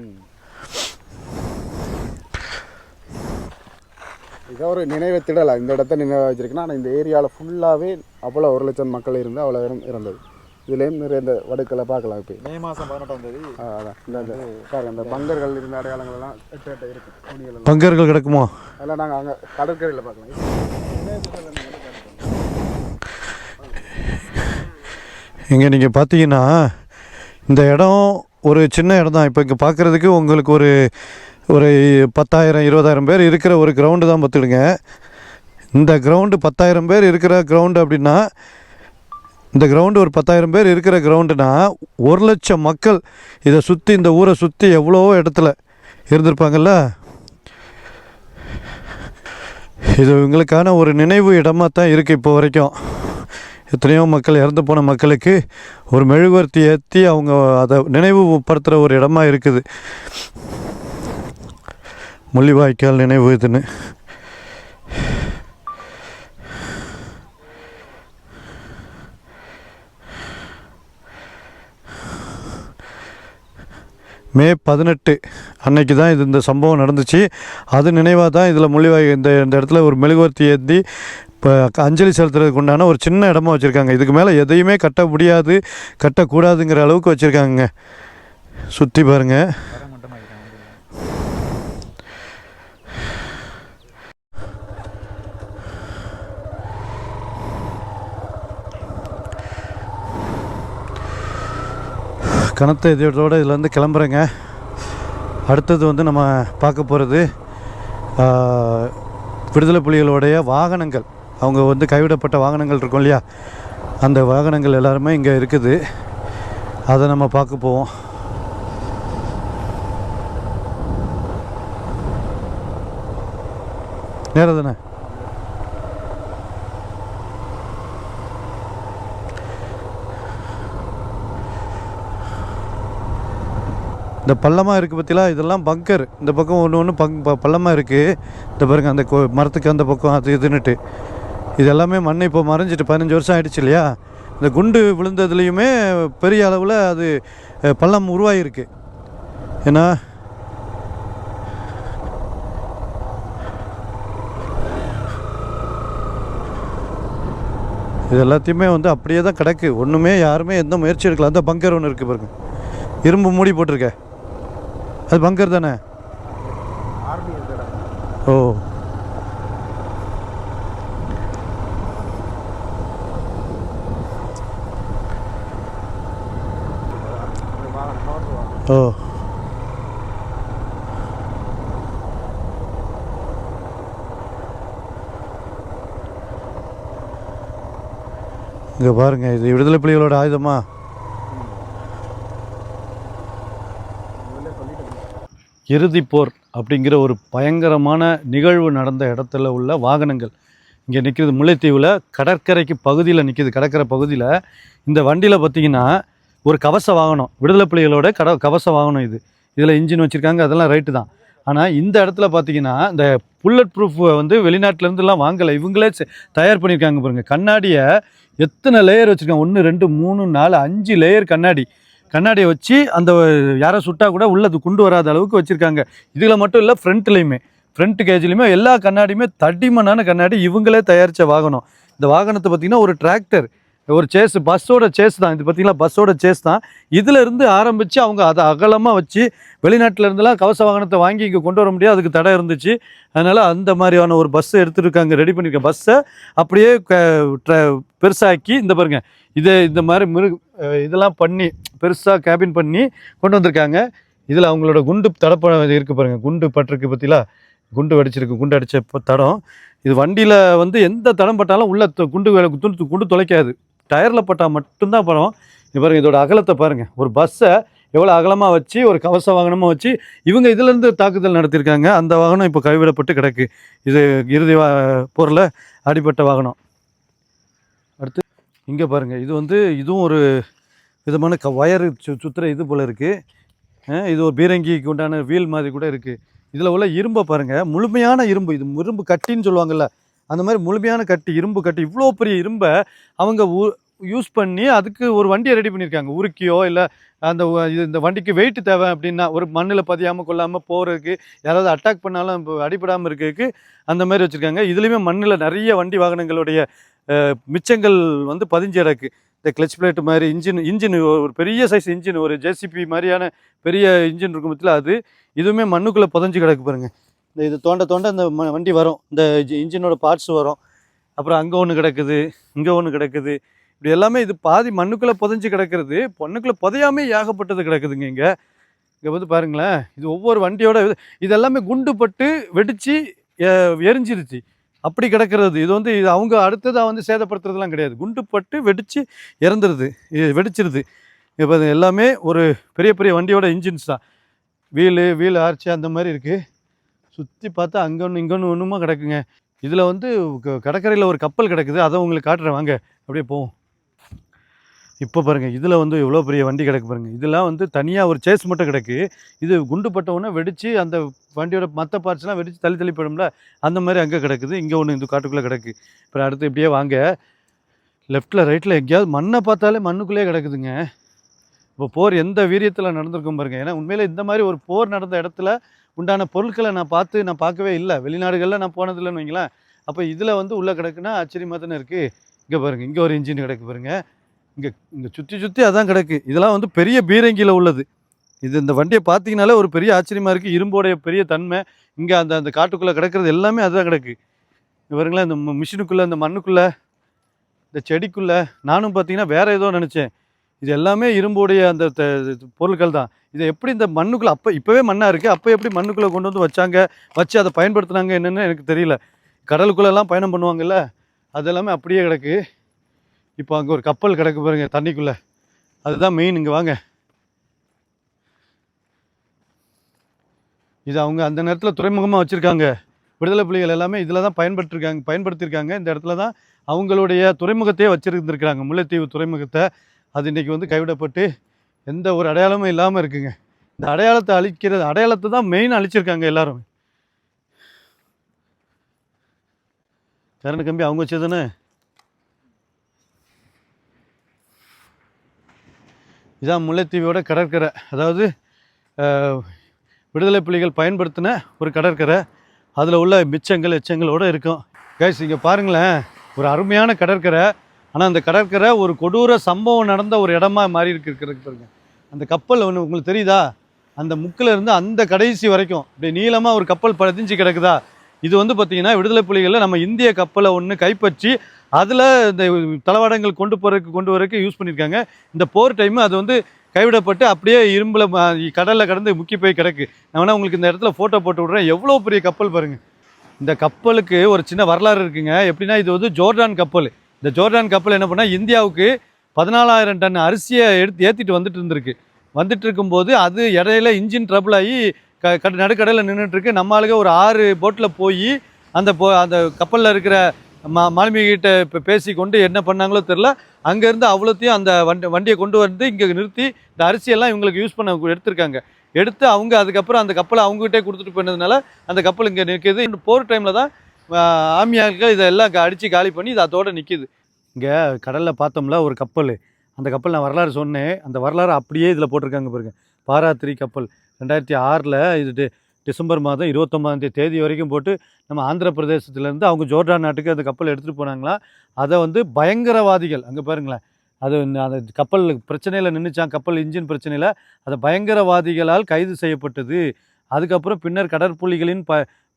இதை ஒரு நினைவை திடலாம். இந்த இடத்த நினைவாக வச்சிருக்குன்னா, ஆனால் இந்த ஏரியாவில் ஃபுல்லாகவே அவ்வளோ 1 லட்சம் மக்கள் இருந்து அவ்வளோ இறந்தது. இதுலேயும் நிறைய இந்த வடுக்களை பார்க்கலாம். இப்போ மே மாதம் 18ஆம் தேதி அதான் இந்த பாருங்க, இந்த பங்கர்கள் இருந்த அடையாளங்கள்லாம் இருக்குது. துணிகள் பங்கர்கள் கிடக்குமோ? அதெல்லாம் நாங்கள் அங்கே கடற்கரையில் பார்க்கலாம். இங்கே நீங்கள் பார்த்தீங்கன்னா இந்த இடம் ஒரு சின்ன இடம் தான். இப்போ இங்கே பார்க்குறதுக்கு உங்களுக்கு ஒரு 10,000-20,000 பேர் இருக்கிற ஒரு கிரவுண்டு தான் பார்த்துடுங்க. இந்த கிரவுண்டு 10,000 பேர் இருக்கிற கிரவுண்டு அப்படின்னா இந்த கிரவுண்டு ஒரு 10,000 பேர் இருக்கிற கிரவுண்டுனா 1,00,000 மக்கள் இதை சுற்றி, இந்த ஊரை சுற்றி எவ்வளோ இடத்துல இருந்திருப்பாங்கல்ல. இது இவங்களுக்கான ஒரு நினைவு இடமாக தான் இருக்குது இப்போ வரைக்கும். எத்தனையோ மக்கள், இறந்து போன மக்களுக்கு ஒரு மெழுகுவர்த்தி ஏற்றி அவங்க அதை நினைவுபடுத்துகிற ஒரு இடமா இருக்குது முள்ளிவாய்க்கால் நினைவு இதுன்னு. மே 18 அன்னைக்கு தான் இந்த சம்பவம் நடந்துச்சு. அது நினைவாக தான் இதில் இந்த இடத்துல ஒரு மெழுகுவர்த்தி ஏற்றி இப்போ அஞ்சலி செலுத்துறதுக்கு உண்டான ஒரு சின்ன இடமா வச்சுருக்காங்க. இதுக்கு மேலே எதையுமே கட்ட முடியாது, கட்டக்கூடாதுங்கிற அளவுக்கு வச்சுருக்காங்க. சுற்றி பாருங்கள். கனத்த இதோடு இதில் கிளம்புறேங்க. அடுத்தது நம்ம பார்க்க போகிறது விடுதலை புலிகளுடைய வாகனங்கள். அவங்க கைவிடப்பட்ட வாகனங்கள் இருக்கும் இல்லையா, அந்த வாகனங்கள் எல்லாருமே இங்கே இருக்குது. அதை நம்ம பார்க்க போவோம். நேரம் தானே. இந்த பள்ளமாக இருக்குது பற்றிலாம், இதெல்லாம் பங்கர். இந்த பக்கம் ஒன்று பள்ளமாக இருக்குது. இந்த பாருங்க, அந்த மரத்துக்கு அந்த பக்கம் அது இதுன்னுட்டு இது எல்லாமே மண் இப்போ மறைஞ்சிட்டு 15 வருஷம் ஆகிடுச்சு இல்லையா. இந்த குண்டு விழுந்ததுலேயுமே பெரிய அளவில் அது பள்ளம் உருவாகிருக்கு. ஏன்னா இது எல்லாத்தையுமே அப்படியே தான் கிடக்கு. ஒன்றுமே யாருமே எந்த முயற்சி எடுக்கல. அந்த பங்கர் ஒன்று இருக்குது பாருங்க, இரும்பு மூடி போட்டிருக்க, அது பங்கர் தானே. ஓ, ஓ, இங்கே பாருங்க, இது விடுதலை புலிகளோட ஆயுதமா. இறுதிப்போர் அப்படிங்கிற ஒரு பயங்கரமான நிகழ்வு நடந்த இடத்துல உள்ள வாகனங்கள் இங்கே நிற்கிது. முல்லைத்தீவில் கடற்கரைக்கு பகுதியில் நிற்கிது. கடற்கரை பகுதியில் இந்த வண்டியில் பார்த்திங்கன்னா ஒரு கவச வாகனம், விடுதலை புலிகளோட கவச வாகனம் இது. இதில் இன்ஜின் வச்சுருக்காங்க, அதெல்லாம் ரைட்டு தான். ஆனால் இந்த இடத்துல பார்த்திங்கன்னா இந்த புல்லட் ப்ரூஃப் வெளிநாட்டிலேருந்துலாம் வாங்கலை, இவங்களே தயார் பண்ணியிருக்காங்க பாருங்கள். கண்ணாடியை எத்தனை லேயர் வச்சுருக்காங்க, 1 2 3 4 5 லேயர் கண்ணாடியை வச்சு அந்த யாரை சுட்டா கூட உள்ளது கொண்டு வராத அளவுக்கு வச்சுருக்காங்க. இதில் மட்டும் இல்லை, ஃப்ரண்ட் கேஜ்லையுமே எல்லா கண்ணாடியுமே தடிமனான கண்ணாடி. இவங்களே தயாரித்த வாகனம். இந்த வாகனத்தை பார்த்திங்கன்னா ஒரு டிராக்டர், ஒரு சேஸ், பஸ்ஸோட சேஸ் தான் இது. பார்த்திங்களா, பஸ்ஸோட சேஸ் தான். இதில் இருந்து ஆரம்பித்து அவங்க அதை அகலமாக வச்சு வெளிநாட்டில் இருந்தெல்லாம் கவச வாகனத்தை வாங்கி இங்கே கொண்டு வர முடியாது, அதுக்கு தடை இருந்துச்சு. அதனால் அந்த மாதிரியான ஒரு பஸ்ஸை எடுத்துருக்காங்க, ரெடி பண்ணியிருக்காங்க. பஸ்ஸை அப்படியே பெருசாக்கி இந்த பாருங்க, இந்த மாதிரி இதெல்லாம் பண்ணி பெருசாக கேபின் பண்ணி கொண்டு வந்திருக்காங்க. இதில் அவங்களோட குண்டு தடப்ப இருக்குது பாருங்கள், குண்டு பட்டிருக்கு பற்றிலா, குண்டு வெடிச்சிருக்கு, குண்டு அடித்த தடம். இது வண்டியில் எந்த தடம் பட்டாலும் உள்ள குண்டு தொலைக்காது, டயரில் பட்டால் மட்டும்தான் படம். இது பாருங்கள், இதோட அகலத்தை பாருங்கள். ஒரு பஸ்ஸை எவ்வளோ அகலமாக வச்சு ஒரு கவச வாகனமாக வச்சு இவங்க இதிலேருந்து தாக்குதல் நடத்தியிருக்காங்க. அந்த வாகனம் இப்போ கைவிடப்பட்டு கிடக்கு. இது இறுதி போரில் அடிபட்ட வாகனம். அடுத்து இங்கே பாருங்கள், இது இதுவும் ஒரு விதமான வயரு சுற்றுற இது போல் இருக்குது. இது ஒரு பீரங்கிக்கு உண்டான வீல் மாதிரி கூட இருக்குது. இதில் உள்ள இரும்பை பாருங்கள், முழுமையான இரும்பு. இது இரும்பு கட்டின்னு சொல்லுவாங்கள்ல, அந்த மாதிரி முழுமையான கட்டி, இரும்பு கட்டி. இவ்வளோ பெரிய இரும்பை அவங்க யூஸ் பண்ணி அதுக்கு ஒரு வண்டியை ரெடி பண்ணியிருக்காங்க. உருக்கியோ இல்லை இந்த வண்டிக்கு வெயிட் தேவை அப்படின்னா, ஒரு மண்ணில் பதியாமல் கொள்ளாமல் போகிறதுக்கு, யாராவது அட்டாக் பண்ணாலும் அடிபடாமல் இருக்கிறதுக்கு அந்த மாதிரி வச்சுருக்காங்க. இதுலேயுமே மண்ணில் நிறைய வண்டி வாகனங்களுடைய மிச்சங்கள் பதிஞ்சு கிடக்கு. இந்த கிளச் பிளேட்டு மாதிரி இன்ஜின் ஒரு பெரிய சைஸ் இன்ஜின், ஒரு ஜேசிபி மாதிரியான பெரிய இன்ஜின் இருக்கும் பற்றில அது இதுவுமே மண்ணுக்குள்ளே புதஞ்சு கிடக்கு பாருங்கள். இது தோண்ட இந்த வண்டி வரும், இந்த இன்ஜினோட பார்ட்ஸ் வரும். அப்புறம் அங்கே ஒன்று கிடக்குது, இங்கே ஒன்று கிடக்குது. இப்படி எல்லாமே இது பாதி மண்ணுக்குள்ளே புதஞ்சு கிடக்கிறது, மண்ணுக்குள்ளே புதையாமே ஏகப்பட்டது கிடக்குதுங்க. இங்கே பாருங்களேன், இது ஒவ்வொரு வண்டியோட இது எல்லாமே குண்டு பட்டு வெடித்து எரிஞ்சிருச்சு. அப்படி கிடக்கிறது. இது வந்து இது அவங்க அடுத்ததாக வந்து சேதப்படுத்துறதுலாம் கிடையாது, குண்டு பட்டு வெடித்து இறந்துருது, வெடிச்சிருது. இப்போ இது எல்லாமே ஒரு பெரிய பெரிய வண்டியோட இன்ஜின்ஸ் தான். வீல் ஆர்ச்சி அந்த மாதிரி இருக்குது. சுற்றி பார்த்தா அங்கே ஒன்று இங்கே ஒன்றுமா கிடக்குங்க. இதில் வந்து கடற்கரையில் ஒரு கப்பல் கிடக்குது, அதை உங்களுக்கு காட்டுறேன் வாங்க, அப்படியே போவோம். இப்போ பாருங்கள், இதில் வந்து எவ்வளோ பெரிய வண்டி கிடக்கு பாருங்கள். இதெல்லாம் வந்து தனியாக ஒரு சேஸ் மட்டும் கிடக்கு. இது குண்டு பட்டவுடனே வெடித்து அந்த வண்டியோட மற்ற பார்ட்ஸ்லாம் வெடித்து தள்ளி போயிடும்ல, அந்த மாதிரி அங்கே கிடக்குது. இங்கே ஒன்று இந்த காட்டுக்குள்ளே கிடக்கு. அப்புறம் அடுத்து இப்படியே வாங்க, லெஃப்ட்டில் ரைட்டில் எங்கேயாவது மண்ணை பார்த்தாலே மண்ணுக்குள்ளேயே கிடக்குதுங்க. இப்போ போர் எந்த வீரியத்தில் நடந்திருக்கும் பாருங்கள். ஏன்னா உண்மையில் இந்த மாதிரி ஒரு போர் நடந்த இடத்துல உண்டான பொருட்களை நான் பார்க்கவே இல்லை. வெளிநாடுகளில் நான் போனதில்லைன்னு வைங்களேன். அப்போ இதில் வந்து உள்ளே கிடக்குன்னா ஆச்சரியமாக தானே இருக்குது. இங்கே பாருங்கள், இங்கே ஒரு இன்ஜின் கிடக்கு பாருங்கள். இங்கே சுற்றி அதான் கிடக்கு. இதெல்லாம் வந்து பெரிய பீரங்கியில் உள்ளது. இந்த வண்டியை பார்த்தீங்கனாலே ஒரு பெரிய ஆச்சரியமாக இருக்குது. இரும்போடைய பெரிய தன்மை. இங்கே அந்த காட்டுக்குள்ளே கிடக்கிறது எல்லாமே அதுதான் கிடக்கு. பாருங்களேன், இந்த மிஷினுக்குள்ளே, இந்த மண்ணுக்குள்ளே, இந்த செடிக்குள்ளே. நானும் பார்த்தீங்கன்னா வேறு ஏதோ நினச்சேன். இது எல்லாமே இரும்புடைய அந்த பொருட்கள் தான். இதை எப்படி இந்த மண்ணுக்குள்ளே இப்போவே மண்ணாக இருக்குது, அப்போ எப்படி மண்ணுக்குள்ளே கொண்டு வந்து வச்சு அதை பயன்படுத்துனாங்க என்னென்னு எனக்கு தெரியல. கடலுக்குள்ளெல்லாம் பயணம் பண்ணுவாங்கல்ல, அது எல்லாமே அப்படியே கிடக்கு. இப்போ அங்கே ஒரு கப்பல் கிடக்கு பாருங்க தண்ணிக்குள்ளே, அதுதான் மெயின். இங்கே வாங்க, இது அவங்க அந்த நேரத்தில் துறைமுகமாக வச்சுருக்காங்க. விடுதலை புலிகள் எல்லாமே இதில் தான் பயன்படுத்தியிருக்காங்க. இந்த இடத்துல தான் அவங்களுடைய துறைமுகத்தையே வச்சுருந்துருக்குறாங்க, முல்லைத்தீவு துறைமுகத்தை. அது இன்றைக்கி வந்து கைவிடப்பட்டு எந்த ஒரு அடையாளமும் இல்லாமல் இருக்குங்க. இந்த அடையாளத்தை தான் மெயின் அழிச்சிருக்காங்க எல்லாரும். கரண்ட் கம்பி அவங்க வச்சதுன்னு. இதான் முல்லைத்தீவோட கடற்கரை. அதாவது விடுதலை புலிகள் பயன்படுத்தின ஒரு கடற்கரை. அதில் உள்ள மிச்சங்கள் எச்சங்களோடு இருக்கும். கைஸ், இங்கே பாருங்களேன், ஒரு அருமையான கடற்கரை. ஆனால் அந்த கடற்கரை ஒரு கொடூர சம்பவம் நடந்த ஒரு இடமா மாறி பாருங்க. அந்த கப்பல் ஒன்று உங்களுக்கு தெரியுதா? அந்த முக்கில் இருந்து அந்த கடைசி வரைக்கும் இப்படி நீளமாக ஒரு கப்பல் பதிஞ்சு கிடக்குதா? இது வந்து பார்த்திங்கன்னா விடுதலை புலிகளில் நம்ம இந்திய கப்பலை ஒன்று கைப்பற்றி அதில் இந்த தளவாடங்கள் கொண்டு வரக்கு யூஸ் பண்ணியிருக்காங்க. இந்த போர் டைமு அது வந்து கைவிடப்பட்டு அப்படியே இரும்பில் கடலில் கடந்து முக்கி போய் கிடக்கு. நான் வேணால் உங்களுக்கு இந்த இடத்துல ஃபோட்டோ போட்டு விட்றேன். எவ்வளோ பெரிய கப்பல் பாருங்கள். இந்த கப்பலுக்கு ஒரு சின்ன வரலாறு இருக்குங்க. எப்படின்னா, இது வந்து ஜோர்டான் கப்பல். இந்த ஜோர்டான் கப்பல் என்ன பண்ணால் இந்தியாவுக்கு 14,000 டன் அரிசியை ஏற்றிட்டு வந்துட்டு இருக்கும்போது அது இடையில இன்ஜின் ட்ரபிள் ஆகி நடுக்கடலில் நின்றுட்டுருக்கு. நம்ம ஆளுங்க ஒரு 6 போட்டில் போய் அந்த கப்பலில் இருக்கிற மாலுமிகிட்ட இப்போ பேசி கொண்டு என்ன பண்ணாங்களோ தெரில. அங்கேருந்து அவ்வளோத்தையும் அந்த வண்டியை கொண்டு வந்து இங்கே நிறுத்தி இந்த அரிசியெல்லாம் இவங்களுக்கு யூஸ் பண்ண எடுத்திருக்காங்க. எடுத்து அவங்க அதுக்கப்புறம் அந்த கப்பலை அவங்ககிட்டே கொடுத்துட்டு போனதுனால அந்த கப்பல் இங்கே நிற்கிது. போர் டைமில் தான் ஆர்மியாக்கள் இதெல்லாம் அடித்து காலி பண்ணி இது அதோடு நிற்கிது. இங்கே கடலில் பார்த்தோம்ல ஒரு கப்பல், அந்த கப்பல் நான் வரலாறு சொன்னேன். அந்த வரலாறு அப்படியே இதில் போட்டிருக்காங்க பாருங்க. பாரா-3 கப்பல் 2006 இது டிசம்பர் மாதம் 29ஆம் தேதி வரைக்கும் போட்டு நம்ம ஆந்திர பிரதேசத்துலேருந்து அவங்க ஜோர்டான் நாட்டுக்கு அந்த கப்பல் எடுத்துகிட்டு போனாங்களா. அதை வந்து பயங்கரவாதிகள், அங்கே பாருங்களேன், அது அந்த கப்பல் பிரச்சனையில் நின்றுச்சான், கப்பல் இன்ஜின் பிரச்சனையில். அதை பயங்கரவாதிகளால் கைது செய்யப்பட்டது. அதுக்கப்புறம் பின்னர் கடற்புலிகளின்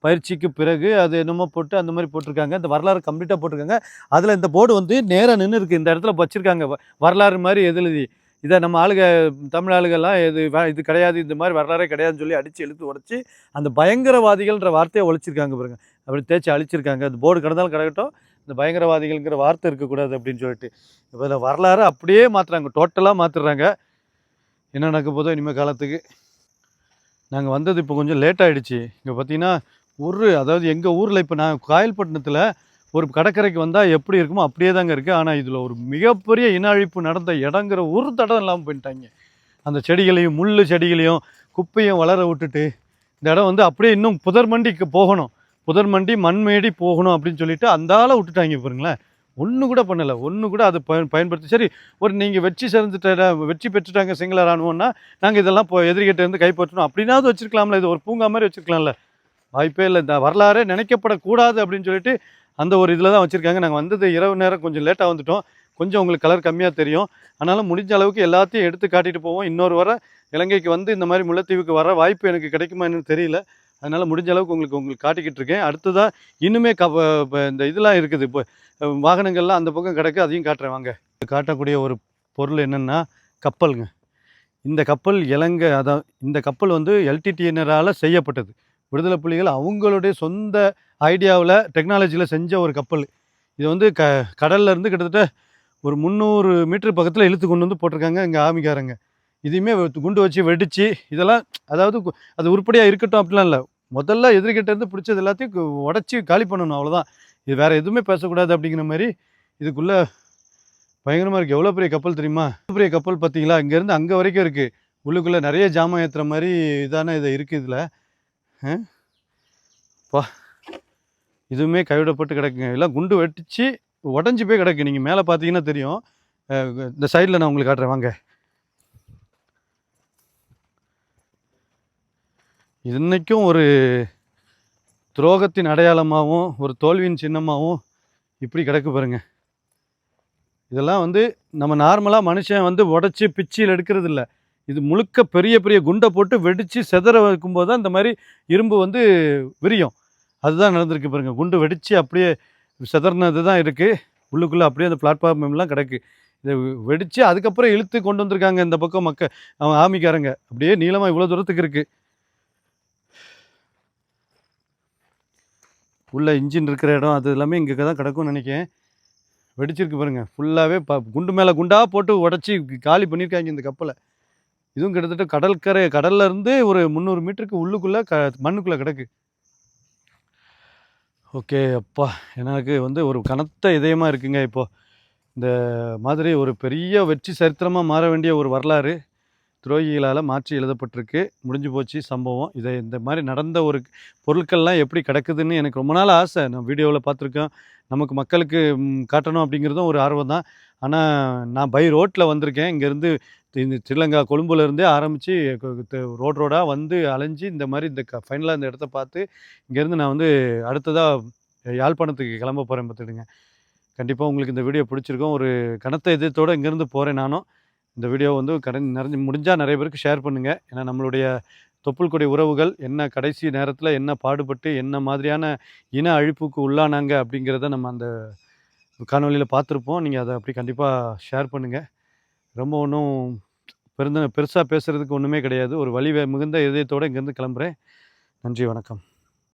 பயிற்சிக்கு பிறகு அது என்னமோ போட்டு அந்த மாதிரி போட்டிருக்காங்க. இந்த வரலாறு கம்ப்ளீட்டாக போட்டிருக்காங்க. அதில் இந்த போர்டு வந்து நேராக நின்று இருக்குது. இந்த இடத்துல வச்சுருக்காங்க வரலாறு மாதிரி எழுதி. இதை நம்ம ஆளுங்க தமிழ் ஆளுகள்லாம் இது கிடையாது, இந்த மாதிரி வரலாறே கிடையாதுன்னு சொல்லி அடித்து எழுத்து உடச்சி அந்த பயங்கரவாதிகள்ன்ற வார்த்தையை ஒழிச்சிருக்காங்க பாருங்க. அப்படி தேய்ச்சி அழிச்சிருக்காங்க. அந்த போர்டு கிடந்தாலும் கிடக்கட்டும், இந்த பயங்கரவாதிகள்ங்கிற வார்த்தை இருக்கக்கூடாது அப்படின்னு சொல்லிட்டு. இப்போ இந்த வரலாறு அப்படியே மாற்றுறாங்க, டோட்டலாக மாற்றிடுறாங்க. என்ன நடக்க போதோ இனிமேல் காலத்துக்கு. நாங்கள் வந்தது இப்போ கொஞ்சம் லேட் ஆகிடுச்சு. இங்கே பார்த்தீங்கன்னா அதாவது எங்கள் ஊரில் இப்போ நான் காயல்பட்டினத்தில் ஒரு கடற்கரைக்கு வந்தால் எப்படி இருக்குமோ அப்படியே தாங்க இருக்குது. ஆனால் இதில் ஒரு மிகப்பெரிய இன அழிப்பு நடந்த இடங்கிற ஒரு தடம் இல்லாமல் போயிட்டாங்க. அந்த செடிகளையும் செடிகளையும் குப்பையும் வளர விட்டுட்டு இந்த இடம் வந்து அப்படியே இன்னும் புதர் மண்டிக்கு போகணும், புதர் மண்டி மண்மேடி போகணும் அப்படின்னு சொல்லிட்டு அந்த ஆளை விட்டுட்டாங்க பாருங்களேன். ஒன்று கூட பண்ணலை, ஒன்று கூட அதை பயன்படுத்தி. சரி, நீங்கள் வெற்றி பெற்றுட்டாங்க சிங்கள இராணுவம்னா நாங்கள் இதெல்லாம் எதிரிகிட்ட இருந்து கைப்பற்றணும் அப்படின்னாவது வச்சுருக்கலாம்ல. இது ஒரு பூங்கா மாதிரி வச்சுருக்கலாம்ல. வாய்ப்பே இல்லை. இந்த வரலாறு நினைக்கப்படக்கூடாது அப்படின்னு சொல்லிட்டு அந்த ஒரு இதில் தான் வச்சுருக்காங்க. நாங்கள் வந்தது இரவு நேரம், கொஞ்சம் லேட்டாக வந்துட்டோம். கொஞ்சம் உங்களுக்கு கலர் கம்மியாக தெரியும். ஆனாலும் முடிஞ்ச அளவுக்கு எல்லாத்தையும் எடுத்து காட்டிட்டு போவோம். இன்னொரு வர இலங்கைக்கு வந்து இந்த மாதிரி முல்லைத்தீவுக்கு வர வாய்ப்பு எனக்கு கிடைக்குமா என்னன்னு தெரியல. அதனால் முடிஞ்ச அளவுக்கு உங்களுக்கு காட்டிக்கிட்டு இருக்கேன். அடுத்ததாக இன்னுமே இந்த இதெல்லாம் இருக்குது. இப்போ வாகனங்கள்லாம் அந்த பக்கம் கிடக்கு, அதையும் காட்டுறேன் வாங்க. காட்டக்கூடிய ஒரு பொருள் என்னென்னா கப்பலுங்க. இந்த கப்பல் இந்த கப்பல் வந்து எல்டிடியினரால் செய்யப்பட்டது. விடுதலை புலிகள் அவங்களுடைய சொந்த ஐடியாவில் டெக்னாலஜியில் செஞ்ச ஒரு கப்பல். இது வந்து கடல்ல இருந்து கிட்டத்தட்ட ஒரு 300 மீட்டர் பக்கத்தில் இழுத்து கொண்டு வந்து போட்டிருக்காங்க இங்கே ஆர்மிக்காரங்க. இதையுமே குண்டு வச்சு வெடித்து இதெல்லாம், அதாவது அது உருப்படியாக இருக்கட்டும் அப்படிலாம் இல்லை, முதல்ல எதிரிகிட்ட இருந்து பிடிச்சது எல்லாத்தையும் உடச்சி காலி பண்ணணும், அவ்வளோதான். இது வேறு எதுவுமே பேசக்கூடாது அப்படிங்கிற மாதிரி இதுக்குள்ளே பயங்கரமாக இருக்குது. எவ்வளோ பெரிய கப்பல் தெரியுமா? எவ்வளோ பெரிய கப்பல் பார்த்தீங்களா? இங்கேருந்து அங்கே வரைக்கும் இருக்குது. உள்ளுக்குள்ளே நிறைய ஜாமான் ஏற்றுற மாதிரி இதான இது இருக்குது இதில். பா, இதுவுமே கைவிடப்பட்டு கிடக்குங்க. எல்லாம் குண்டு வெடிச்சு உடஞ்சி போய் கிடக்கு. நீங்கள் மேலே பார்த்தீங்கன்னா தெரியும். இந்த சைடில் நான் உங்களுக்கு காட்டுறேன் வாங்க. இன்னைக்கும் ஒரு துரோகத்தின் அடையாளமாகவும் ஒரு தோல்வியின் சின்னமாகவும் இப்படி கிடக்கு பாருங்க. இதெல்லாம் வந்து நம்ம நார்மலாக மனுஷன் வந்து உடச்சி பிச்சியில் எடுக்கிறது இல்லை. இது முழுக்க பெரிய பெரிய குண்டை போட்டு வெடித்து செதற வைக்கும்போது தான் இந்த மாதிரி இரும்பு வந்து விரியும். அதுதான் நடந்திருக்கு பாருங்க. குண்டு வெடித்து அப்படியே செதறினது தான் இருக்குது. உள்ளுக்குள்ளே அப்படியே அந்த பிளாட்ஃபார்ம்லாம் கிடக்கு. இதை வெடித்து அதுக்கப்புறம் இழுத்து கொண்டு வந்திருக்காங்க இந்த பக்கம் அவங்க ஆர்மிக்காரங்க. அப்படியே நீளமாக இவ்வளோ தூரத்துக்கு இருக்குது. உள்ள இன்ஜின் இருக்கிற இடம் அது எல்லாமே இங்கே தான் கிடக்கும்னு நினைக்கிறேன். வெடிச்சிருக்கு பாருங்கள். ஃபுல்லாகவே குண்டு மேலே குண்டாக போட்டு உடச்சி காலி பண்ணியிருக்காங்க இந்த கப்பலை. இதுவும் கிட்டத்தட்ட கடல்ல இருந்து ஒரு 300 மீட்டருக்கு உள்ளுக்குள்ளே மண்ணுக்குள்ளே கிடக்கு. ஓகே அப்பா, எனக்கு வந்து ஒரு கனத்த இதயமாக இருக்குங்க. இப்போது இந்த மாதிரி ஒரு பெரிய வெற்றி சரித்திரமாக மாற வேண்டிய ஒரு வரலாறு துரோகிகளால் மாற்றி எழுதப்பட்டிருக்கு. முடிஞ்சு போச்சு சம்பவம். இந்த மாதிரி நடந்த ஒரு பொருட்கள்லாம் எப்படி கிடக்குதுன்னு எனக்கு ரொம்ப நாள் ஆசை. நான் வீடியோவில் பார்த்துருக்கேன். நமக்கு மக்களுக்கு காட்டணும் அப்படிங்கிறதும் ஒரு ஆர்வம் தான். ஆனால் நான் பை ரோட்டில் வந்திருக்கேன். இங்கேருந்து இந்த ஸ்ரீலங்கா கொழும்புலேருந்தே ஆரம்பித்து ரோடாக வந்து அலைஞ்சி இந்த மாதிரி ஃபைனலாக இந்த இடத்த பார்த்து இங்கேருந்து நான் வந்து அடுத்ததாக யாழ்ப்பாணத்துக்கு கிளம்ப போகிறேன் பார்த்துடுங்க. கண்டிப்பாக உங்களுக்கு இந்த வீடியோ பிடிச்சிருக்கும். ஒரு கனத்த இதயத்தோடு இங்கேருந்து போகிறேன் நானும். இந்த வீடியோ வந்து முடிஞ்சால் நிறைய பேருக்கு ஷேர் பண்ணுங்கள். ஏன்னா நம்மளுடைய தொப்புள் கொடி உறவுகள் என்ன கடைசி நேரத்தில் என்ன பாடுபட்டு என்ன மாதிரியான இன அழிப்புக்கு உள்ளானாங்க அப்படிங்கிறத நம்ம அந்த காணொலியில் பார்த்துருப்போம். நீங்கள் அதை அப்படி கண்டிப்பாக ஷேர் பண்ணுங்கள். ரொம்ப ஒன்றும் பெருசாக பேசுகிறதுக்கு ஒன்றுமே கிடையாது. ஒரு வலி மிகுந்த இதயத்தோடு இங்கேருந்து கிளம்புறேன். நன்றி, வணக்கம்.